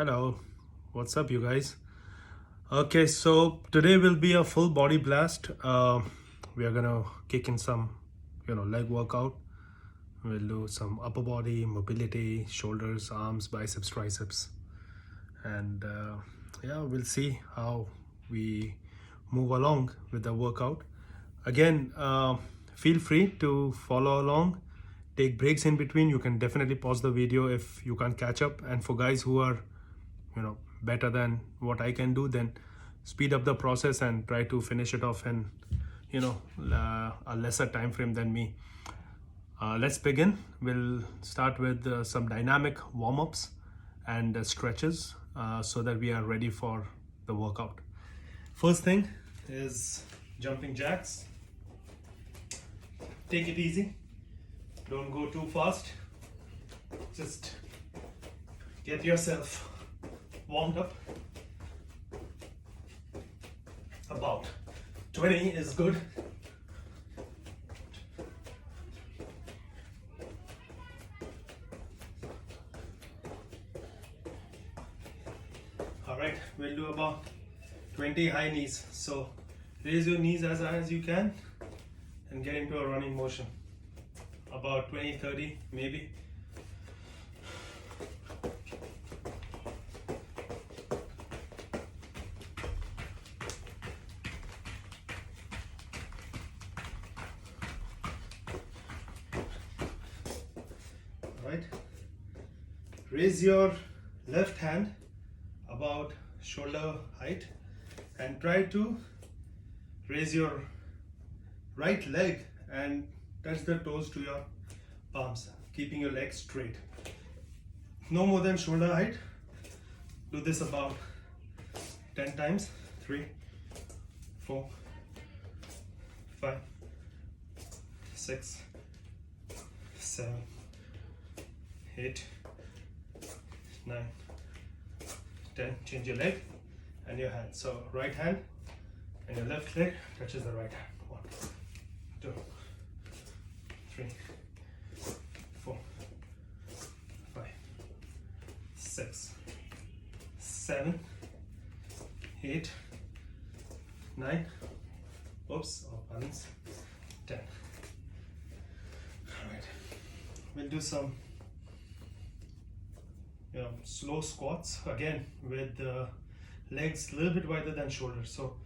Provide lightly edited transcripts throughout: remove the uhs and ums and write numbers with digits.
Hello, what's up, you guys? Okay, so today will be a full body blast. We are gonna kick in some, leg workout. We'll do some upper body mobility, shoulders, arms, biceps, triceps, and yeah, we'll see how we move along with the workout. Again, feel free to follow along. Take breaks in between. You can definitely pause the video if you can't catch up. And for guys who are better than what I can do, then speed up the process and try to finish it off in a lesser time frame than me. Let's begin. We'll start with some dynamic warm-ups and stretches so that we are ready for the workout. First thing is jumping jacks. Take it easy, don't go too fast, just get yourself warmed up. About 20 is good. Alright, we'll do about 20 high knees. So raise your knees as high as you can and get into a running motion. About 20-30 maybe. Alright, raise your left hand about shoulder height and try to raise your right leg and touch the toes to your palms, keeping your legs straight. No more than shoulder height. Do this about 10 times. 3, 4, 5, 6, 7, 8, 9, 10. Change your leg and your hand. So right hand and your left leg touches the right hand. 1, 2, 3, 4, 5, 6, 7, 8, 9. Oops, balance. 10. Alright. We'll do some slow squats again with the legs a little bit wider than shoulders, so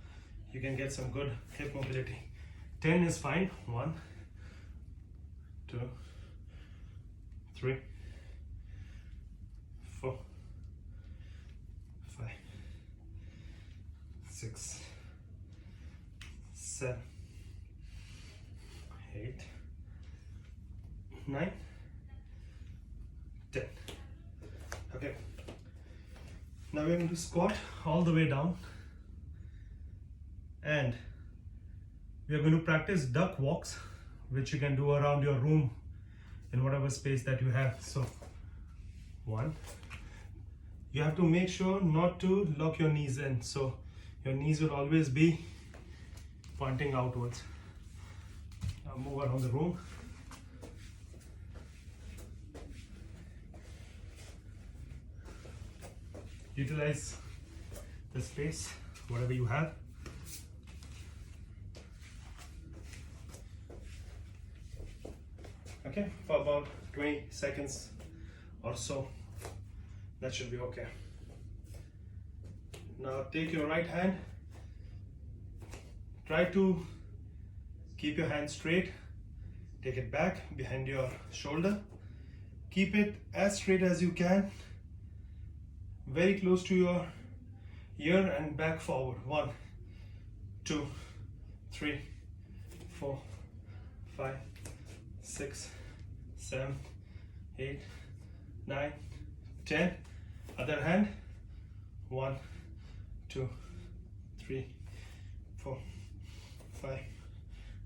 you can get some good hip mobility. 10 is fine. 1, 2, 3, 4, 5, 6, 7, 8, 9, 10. Okay, now we're going to squat all the way down and we are going to practice duck walks, which you can do around your room in whatever space that you have. So 1, you have to make sure not to lock your knees in, so your knees will always be pointing outwards. Now move around the room. Utilize the space, whatever you have. Okay, for about 20 seconds or so, that should be okay. Now take your right hand, try to keep your hand straight, take it back behind your shoulder, keep it as straight as you can, very close to your ear and back forward. 1, 2, 3, 4, 5, 6, 7, 8, 9, 10. Other hand. 1, 2, 3, 4, 5,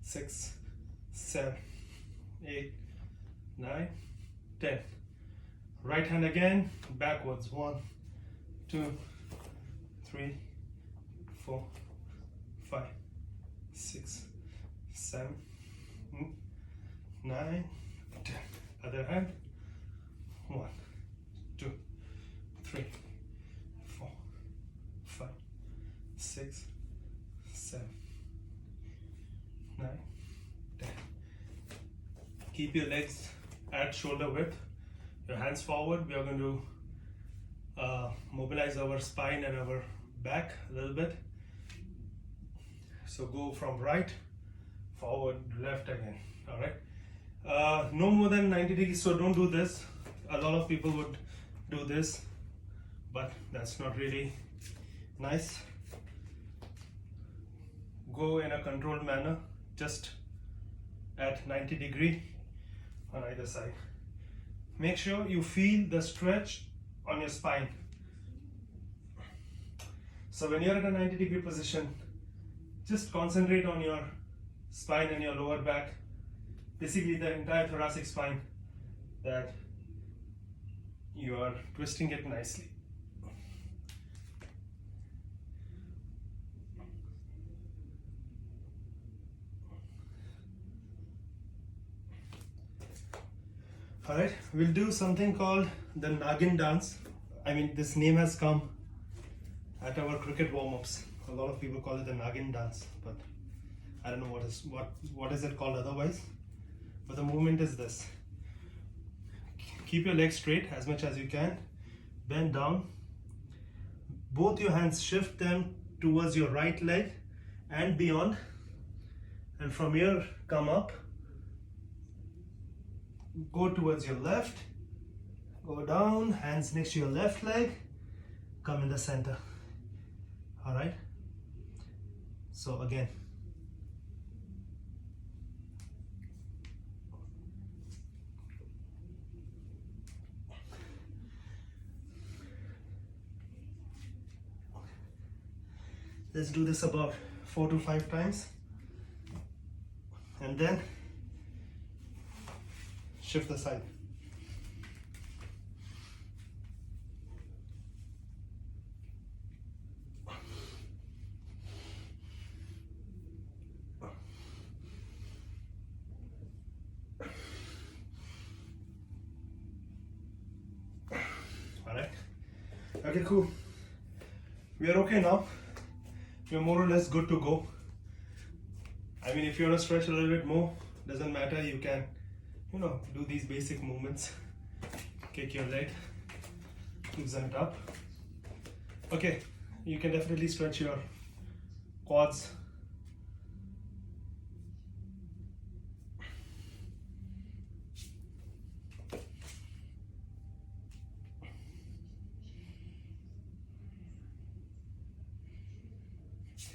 6, 7, 8, 9, 10. Right hand again, backwards. 1, 2, 3, 4, 5, 6, 7, 9, 10. Other hand. 1, 2, 3, 6, 7, 9, 10. Keep your legs at shoulder width, your hands forward. We are going to mobilize our spine and our back a little bit. So go from right, forward, left again. All right. No more than 90 degrees, so don't do this. A lot of people would do this, but that's not really nice. Go in a controlled manner, just at 90 degree on either side. Make sure you feel the stretch on your spine. So when you're at a 90 degree position, just concentrate on your spine and your lower back, basically the entire thoracic spine, that you are twisting it nicely. Alright, we'll do something called the Nagin dance. I mean, this name has come at our cricket warm-ups. A lot of people call it the Nagin dance, but I don't know what is it called otherwise. But the movement is this. Keep your legs straight as much as you can. Bend down. Both your hands, shift them towards your right leg and beyond. And from here, come up. Go towards your left. Go down, hands next to your left leg. Come in the center. All right. So again. Let's do this about 4 to 5 times. And then shift the side. Alright. Okay, cool. We are okay now. You're more or less good to go. I mean, if you want to stretch a little bit more, doesn't matter, you can, do these basic movements. Kick your leg, loosen it up. Okay, you can definitely stretch your quads.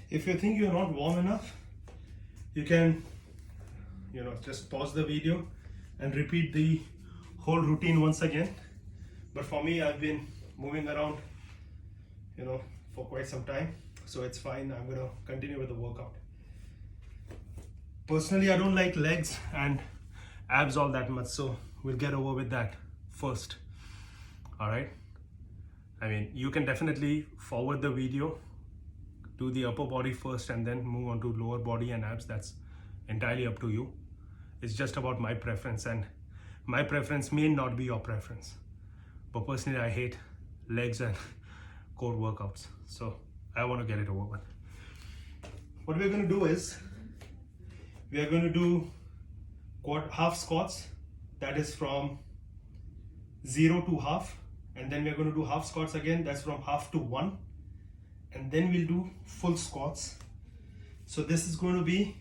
If you think you're not warm enough, you can, just pause the video and repeat the whole routine once again. But for me, I've been moving around, for quite some time, so it's fine. I'm gonna continue with the workout. Personally, I don't like legs and abs all that much, so we'll get over with that first. All right. I mean, you can definitely forward the video, do the upper body first and then move on to lower body and abs. That's entirely up to you. It's just about my preference, and my preference may not be your preference. But personally, I hate legs and core workouts, so I want to get it over with. What we're going to do is, we are going to do half squats, that is from 0 to half, and then we're going to do half squats again, that's from half to 1. And then we'll do full squats. So this is going to be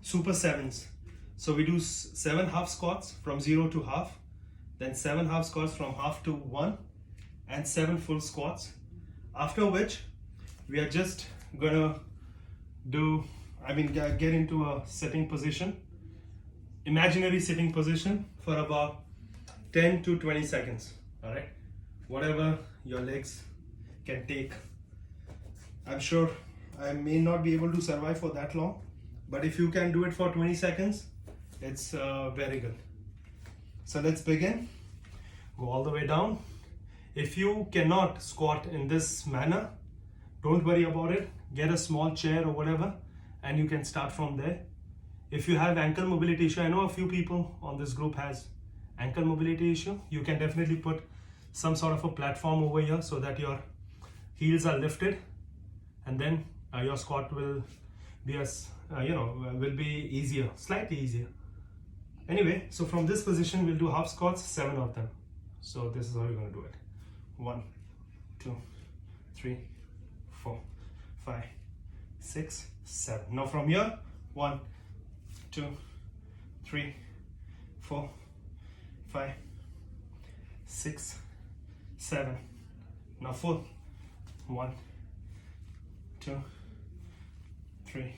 super sevens. So we do 7 half squats from 0 to half, then 7 half squats from half to 1, and 7 full squats. After which we are just gonna get into a sitting position, imaginary sitting position, for about 10 to 20 seconds. All right, whatever your legs can take. I'm sure I may not be able to survive for that long, but if you can do it for 20 seconds, it's very good. So let's begin. Go all the way down. If you cannot squat in this manner, don't worry about it. Get a small chair or whatever, and you can start from there. If you have ankle mobility issue, I know a few people on this group has ankle mobility issue, you can definitely put some sort of a platform over here so that your heels are lifted, and then your squat will be will be easier, slightly easier. Anyway, so from this position we'll do half squats, 7 of them. So this is how you're going to do it. 1, 2, 3, 4, 5, 6, 7. Now from here, 1, 2, 3, 4, 5, 6, 7. Now full. 1, 2, 3,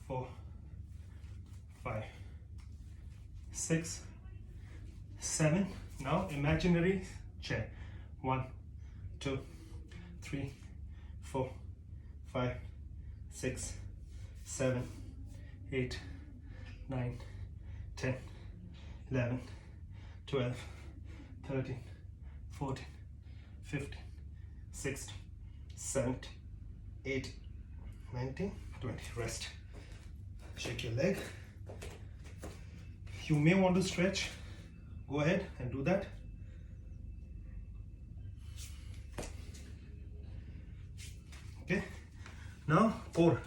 4, 5, 6, 7. Now imaginary chair. 1, 2, 3, 4, 5, 6, 7, 8, 9, 10, 11, 12, 13, 14, 15, 16, 17, 18, 19, 20. Rest. Shake your leg. You may want to stretch. Go ahead and do that. Okay. Now core.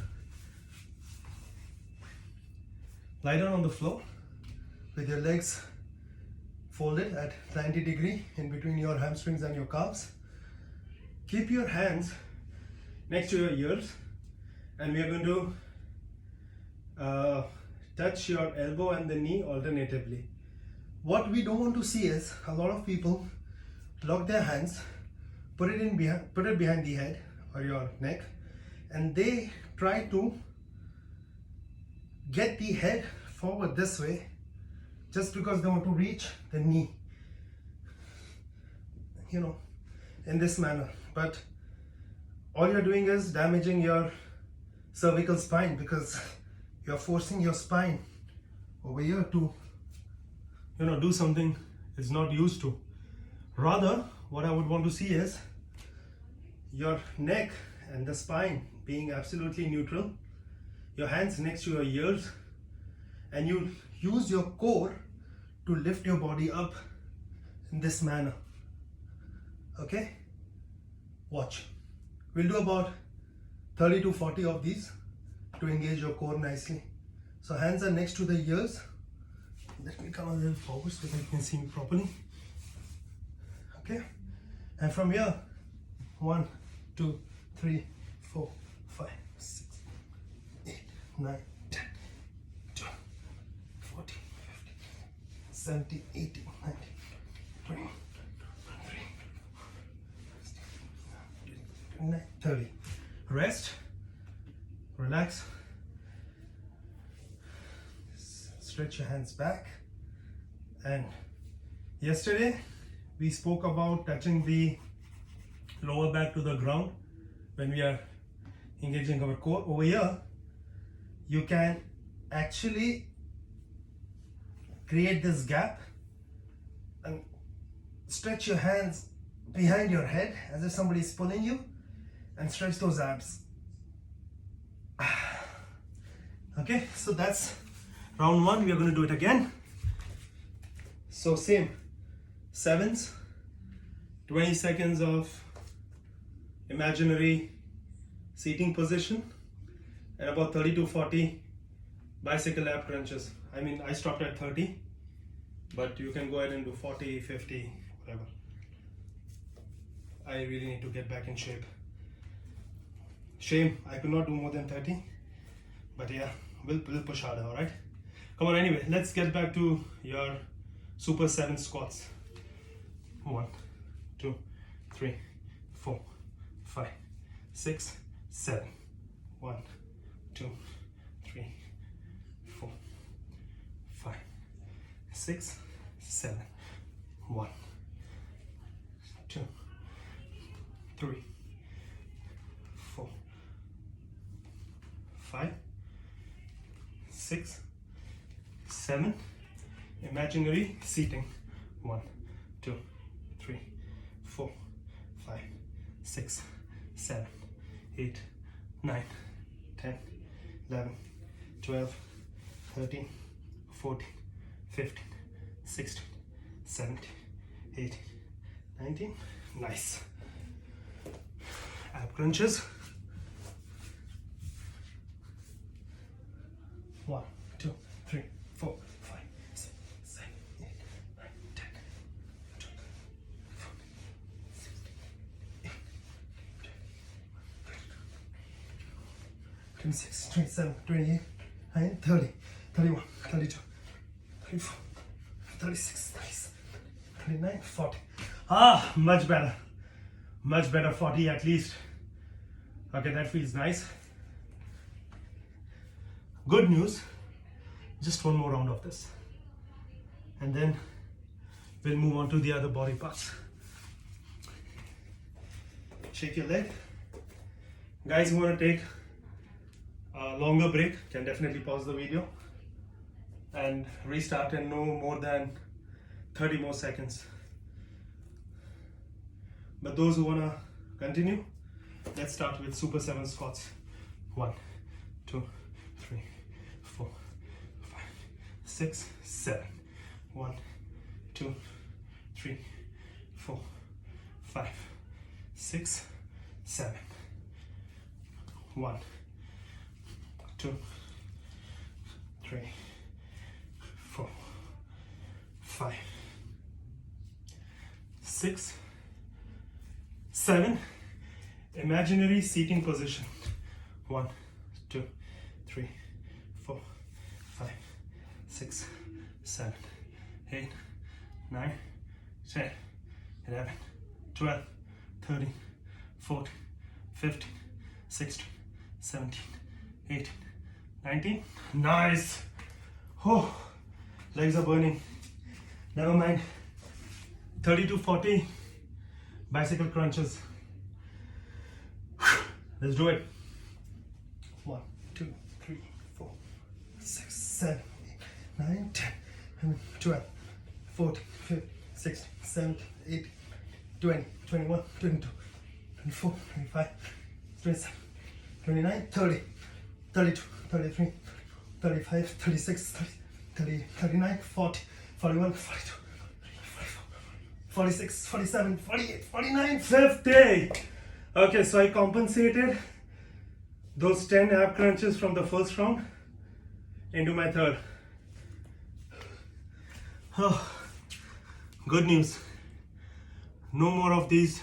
Lie down on the floor with your legs folded at 90 degrees in between your hamstrings and your calves. Keep your hands next to your ears, and we are going to touch your elbow and the knee alternatively. What we don't want to see is a lot of people lock their hands, put it behind the head or your neck, and they try to get the head forward this way just because they want to reach the knee, in this manner. But all you're doing is damaging your cervical spine, because you're forcing your spine over here to do something it's not used to. Rather, what I would want to see is your neck and the spine being absolutely neutral, your hands next to your ears, and you use your core to lift your body up in this manner. Okay? Watch. We'll do about 30 to 40 of these to engage your core nicely. So hands are next to the ears. Let me come a little forward so that you can see me properly. Okay? And from here, 1, 2, 3, 4, 5, 6, 8, 9, 10, 12, 14, 15, 17, 18, 19, 20, 29, 30. Rest, relax, stretch your hands back. And yesterday we spoke about touching the lower back to the ground when we are engaging our core. Over here, you can actually create this gap and stretch your hands behind your head as if somebody is pulling you, and stretch those abs. Okay, so that's round 1. We are going to do it again. So same 7s, 20 seconds of imaginary seating position, and about 30 to 40 bicycle ab crunches. I stopped at 30, but you can go ahead and do 40, 50, whatever. I really need to get back in shape. Shame I could not do more than 30, but yeah, we'll push harder. All right, come on. Anyway, let's get back to your super 7 squats. 1, 2, 3, 4, 5, 6, 7. 1, 2, 3, 4, 5, 6, 7. 1, 2, 3, 4, 5, 6, 7. Imaginary seating. 1, 2, 3, 4, 5, 6, 7, 8, 9, 10, 11, 12, 13, 14, 15, 16, 17, 18, 19. Nice. Ab crunches. 1, 2, 3, 4, 5, 6, 7, 8, 9, 10, 12, 14, 16, 18, 26, 27, 28, 29, 30, 31, 32, 34, 36, 37, 39, 40. Ah, much better. Much better, 40 at least. Okay, that feels nice. Good news, just one more round of this. And then we'll move on to the other body parts. Shake your leg. Guys who want to take a longer break can definitely pause the video and restart in no more than 30 more seconds. But those who want to continue, let's start with Super 7 squats. 1, 2, 3, 4, 5, 6, 7. 1, 2, 3, 4, 5, 6, 7. 1, 2, 3, 4, 5, 6, 7. Imaginary seating position. 1, 2, 3, 4, 5, 6, 7, 8, 9, 10, 11, 12, 13, 14, 15, 16, 17, 18, 19. Nice. Oh, legs are burning. Never mind. 30 to 40 bicycle crunches. Let's do it. 1, 2, 3, 4, 6, 7, 8, 9, 10, 11, 12, 14, 15, 16, 17, 18, 20, 21, 22, 24, 25, 27, 29, 30, 32, 33, 35, 36, 38, 39, 40, 41, 42, 44, 46, 47, 48, 49, 50. Okay, so I compensated those 10 ab crunches from the first round into my third. Oh, good news. No more of these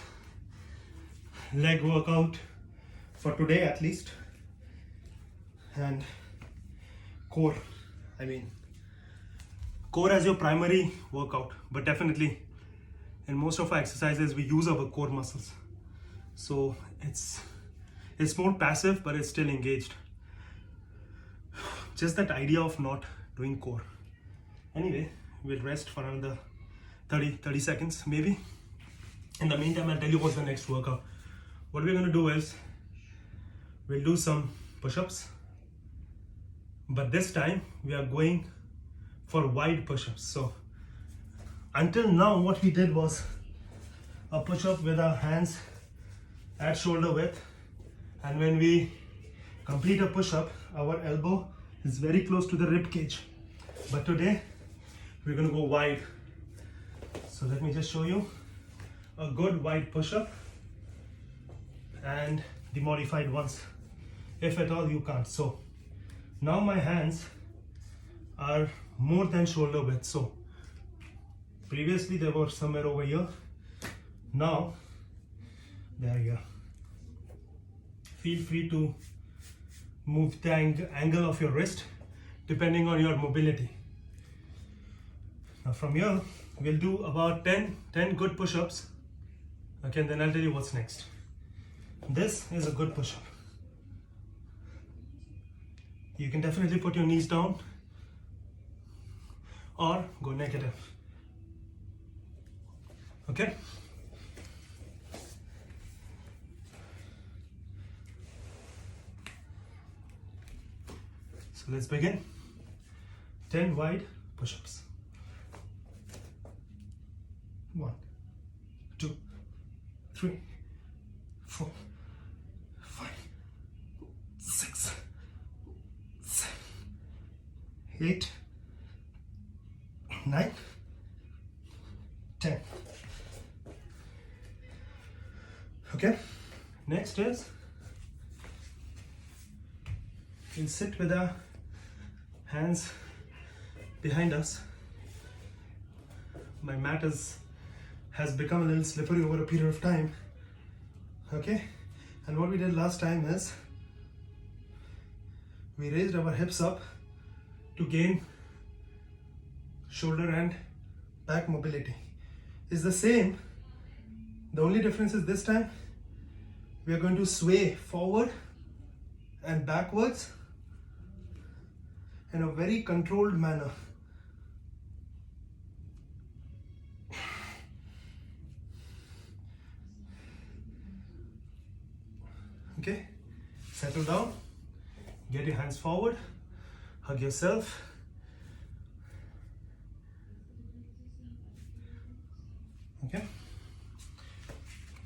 leg workout for today at least. And core. Core as your primary workout, but definitely in most of our exercises we use our core muscles. So it's more passive, but it's still engaged. Just that idea of not doing core. Anyway, we'll rest for another 30 seconds maybe. In the meantime, I'll tell you what's the next workout. What we're going to do is we'll do some push-ups, but this time we are going for wide push-ups. So until now what we did was a push-up with our hands at shoulder width, and when we complete a push-up our elbow is very close to the rib cage. But today we're going to go wide. So let me just show you a good wide push-up and the modified ones if at all you can't. So now my hands are more than shoulder width. So previously they were somewhere over here, now they're here. Feel free to move the angle of your wrist depending on your mobility. Now from here we'll do about 10 good push-ups. Okay, and then I'll tell you what's next. This is a good push-up. You can definitely put your knees down or go negative. Okay? So let's begin. 10 wide push-ups. 1, 2, 3, 4, 5, 6, 7, 8, 9, 10. Okay, next is we'll sit with our hands behind us. My mat has become a little slippery over a period of time. Okay, and what we did last time is we raised our hips up to gain shoulder and back mobility. It's the same. The only difference is this time we are going to sway forward and backwards in a very controlled manner. Okay, settle down, get your hands forward, hug yourself. Okay,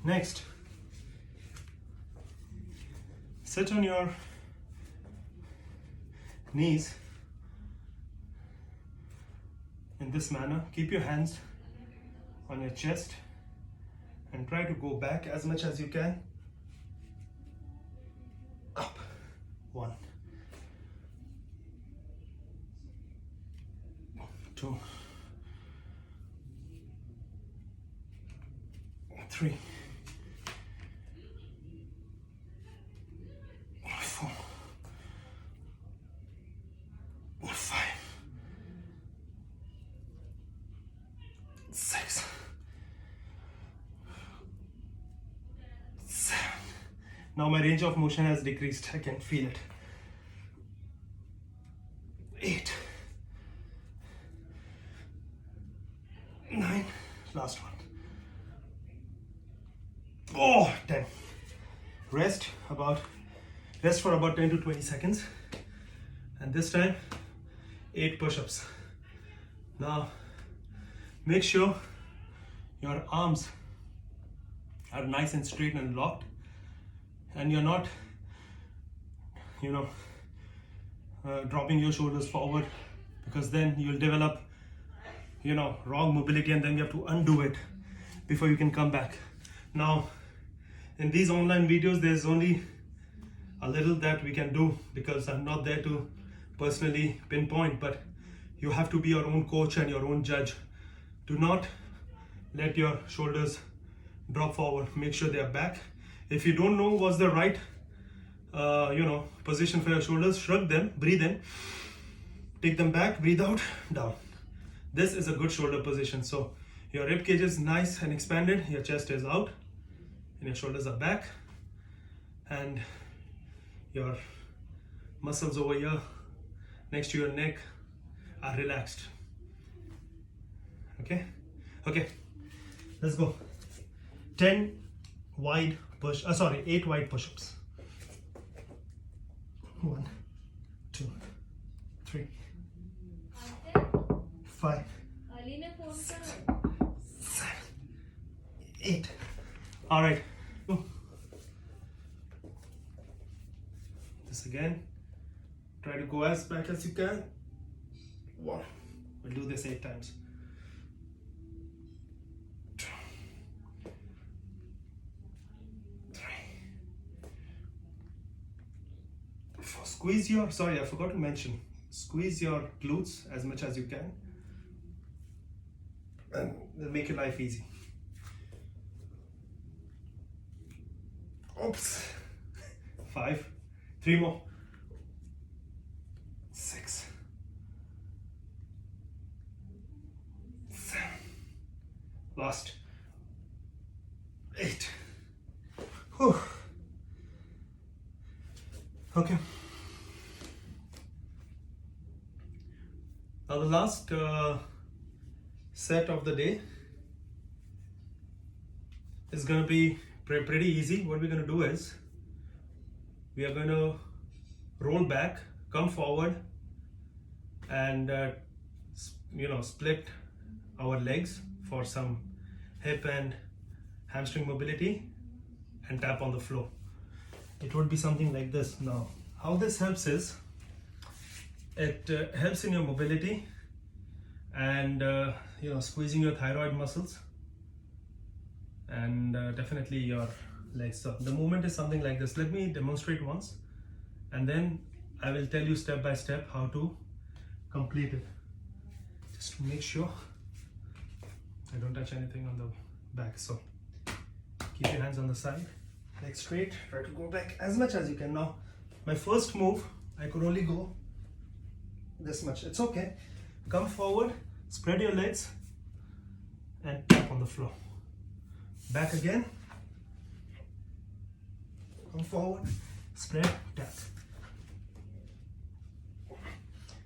next, sit on your knees in this manner. Keep your hands on your chest and try to go back as much as you can. Up. 1, 2, 3, 4, 5, 6, 7. Now my range of motion has decreased. I can feel it. 8, 9, last one. Oh, 10. Rest for about 10 to 20 seconds. And this time, 8 push-ups. Now, make sure your arms are nice and straight and locked. And you're not, dropping your shoulders forward, because then you'll develop, wrong mobility, and then you have to undo it before you can come back. Now, in these online videos, there's only a little that we can do because I'm not there to personally pinpoint, but you have to be your own coach and your own judge. Do not let your shoulders drop forward. Make sure they are back. If you don't know what's the right position for your shoulders, shrug them, breathe in, take them back, breathe out, down. This is a good shoulder position. So your rib cage is nice and expanded, your chest is out, and your shoulders are back, and your muscles over here next to your neck are relaxed. Okay, let's go. 8 wide push-ups. 1, 2, 3, 4, 5, 6, 7, 8. All right. This again. Try to go as back as you can. 1. We'll do this 8 times. 2, 3, 4. Squeeze your, I forgot to mention, squeeze your glutes as much as you can, and it'll make your life easy. Oops. 5, 3 more. 6, 7, last. 8. Whew. Okay. Now the last set of the day is going to be pretty easy. What we're going to do is we are going to roll back, come forward, and split our legs for some hip and hamstring mobility, and tap on the floor. It would be something like this. Now, how this helps is it helps in your mobility and squeezing your thyroid muscles, and definitely your legs. So the movement is something like this. Let me demonstrate once, and then I will tell you step by step how to completed. Just to make sure I don't touch anything on the back. So keep your hands on the side, leg straight, try to go back as much as you can. Now my first move, I could only go this much. It's okay. Come forward, spread your legs and tap on the floor. Back again. Come forward, spread, tap.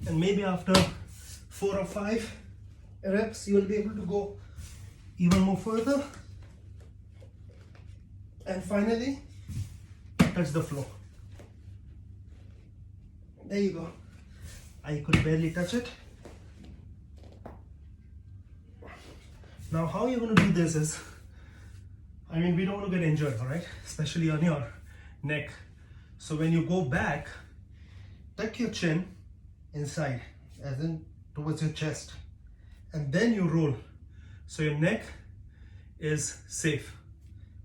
And maybe after 4 or 5 reps, you will be able to go even more further. And finally, touch the floor. There you go. I could barely touch it. Now, how you're going to do this is, I mean, we don't want to get injured, all right? Especially on your neck. So when you go back, tuck your chin inside, as in towards your chest, and then you roll. So your neck is safe.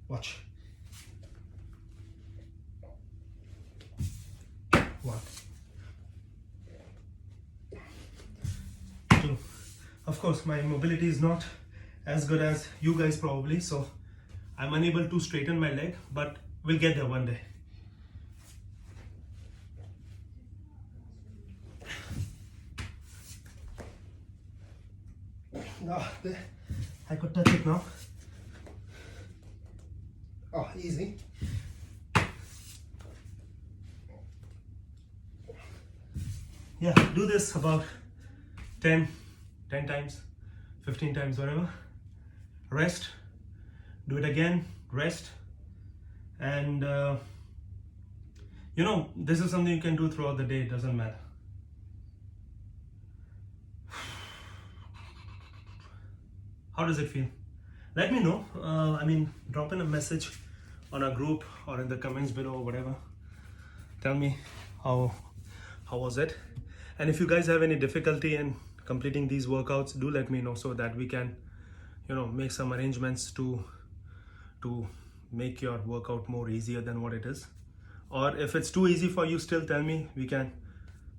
Watch. 1, 2. Of course, my mobility is not as good as you guys probably, so I'm unable to straighten my leg, but we'll get there one day. Now, I could touch it now. Oh, easy. Yeah, do this about 10 times, 15 times, whatever. Rest, do it again, rest. And you know, this is something you can do throughout the day, it doesn't matter. How does it feel? Let me know. I mean, drop in a message on our group or in the comments below or whatever. Tell me how was it? And if you guys have any difficulty in completing these workouts, do let me know so that we can, you know, make some arrangements to make your workout more easier than what it is. Or if it's too easy for you, still tell me, we can,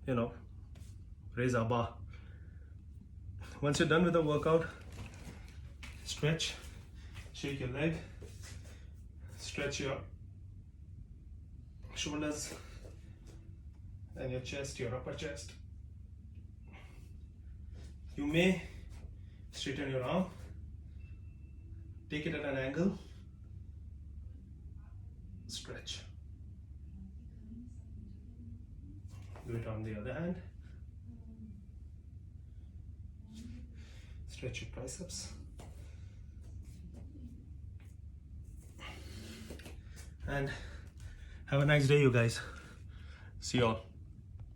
you know, raise our bar. Once you're done with the workout, stretch, shake your leg, stretch your shoulders and your chest, your upper chest. You may straighten your arm, take it at an angle, stretch. Do it on the other hand. Stretch your triceps. And have a nice day, you guys. See you all.